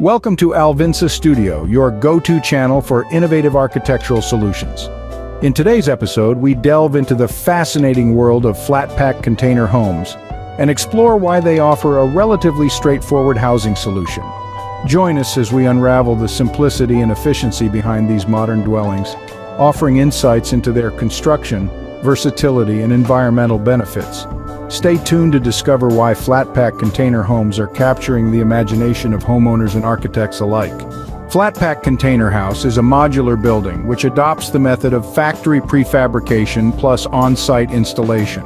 Welcome to Alvinsa Studio, your go-to channel for innovative architectural solutions. In today's episode, we delve into the fascinating world of flat-pack container homes and explore why they offer a relatively straightforward housing solution. Join us as we unravel the simplicity and efficiency behind these modern dwellings, offering insights into their construction, versatility, and environmental benefits. Stay tuned to discover why flat-pack container homes are capturing the imagination of homeowners and architects alike. Flat-pack container house is a modular building which adopts the method of factory prefabrication plus on-site installation.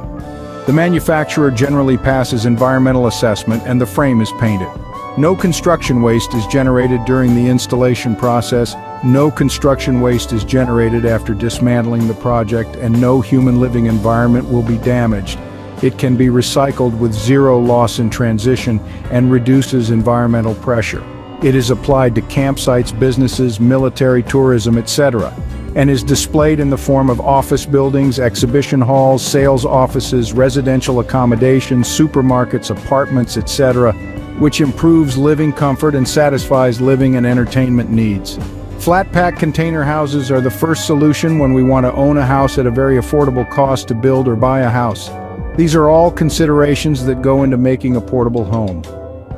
The manufacturer generally passes environmental assessment and the frame is painted. No construction waste is generated during the installation process, no construction waste is generated after dismantling the project, and no human living environment will be damaged. It can be recycled with zero loss in transition and reduces environmental pressure. It is applied to campsites, businesses, military, tourism, etc., and is displayed in the form of office buildings, exhibition halls, sales offices, residential accommodations, supermarkets, apartments, etc., which improves living comfort and satisfies living and entertainment needs. Flat-pack container houses are the first solution when we want to own a house at a very affordable cost to build or buy a house. These are all considerations that go into making a portable home.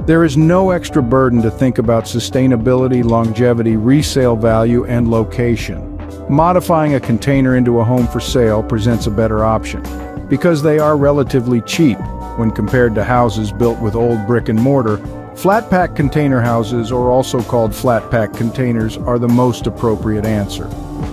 There is no extra burden to think about sustainability, longevity, resale value, and location. Modifying a container into a home for sale presents a better option, because they are relatively cheap when compared to houses built with old brick and mortar. Flat-pack container houses, or also called flat-pack containers, are the most appropriate answer.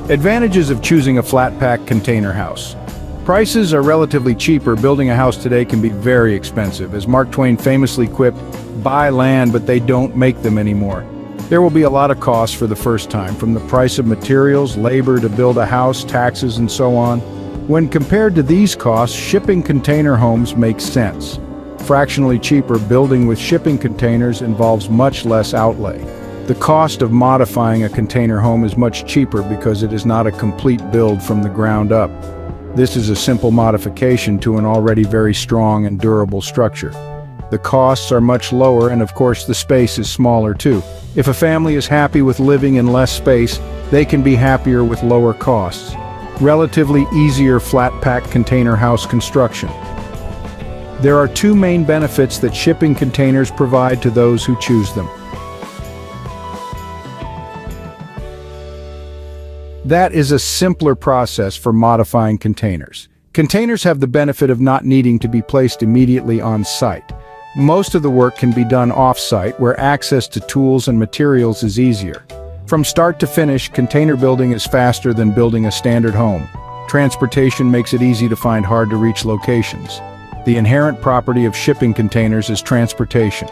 Advantages of choosing a flat-pack container house. Prices are relatively cheaper. Building a house today can be very expensive. As Mark Twain famously quipped, "Buy land, but they don't make them anymore." There will be a lot of costs for the first time, from the price of materials, labor to build a house, taxes, and so on. When compared to these costs, shipping container homes make sense. Fractionally cheaper, building with shipping containers involves much less outlay. The cost of modifying a container home is much cheaper because it is not a complete build from the ground up. This is a simple modification to an already very strong and durable structure. The costs are much lower, and of course the space is smaller too. If a family is happy with living in less space, they can be happier with lower costs. Relatively easier flat-pack container house construction. There are two main benefits that shipping containers provide to those who choose them. That is a simpler process for modifying containers. Containers have the benefit of not needing to be placed immediately on site. Most of the work can be done off-site, where access to tools and materials is easier. From start to finish, container building is faster than building a standard home. Transportation makes it easy to find hard-to-reach locations. The inherent property of shipping containers is transportation.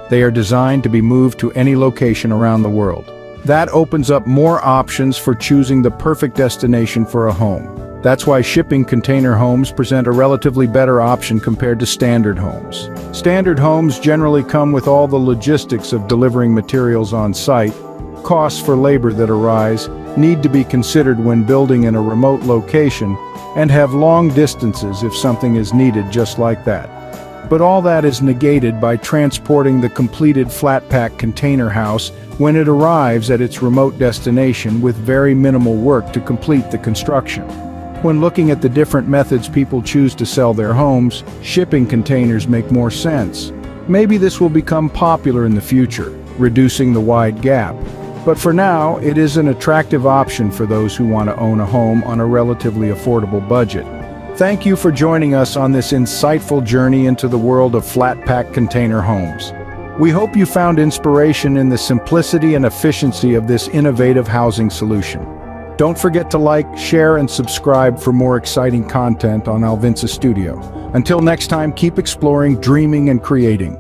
They are designed to be moved to any location around the world. That opens up more options for choosing the perfect destination for a home. That's why shipping container homes present a relatively better option compared to standard homes. Standard homes generally come with all the logistics of delivering materials on site. Costs for labor that arise need to be considered when building in a remote location, and have long distances if something is needed just like that. But all that is negated by transporting the completed flat-pack container house when it arrives at its remote destination with very minimal work to complete the construction. When looking at the different methods people choose to sell their homes, shipping containers make more sense. Maybe this will become popular in the future, reducing the wide gap. But for now, it is an attractive option for those who want to own a home on a relatively affordable budget. Thank you for joining us on this insightful journey into the world of flat-pack container homes. We hope you found inspiration in the simplicity and efficiency of this innovative housing solution. Don't forget to like, share, and subscribe for more exciting content on Alvinsa Studio. Until next time, keep exploring, dreaming, and creating.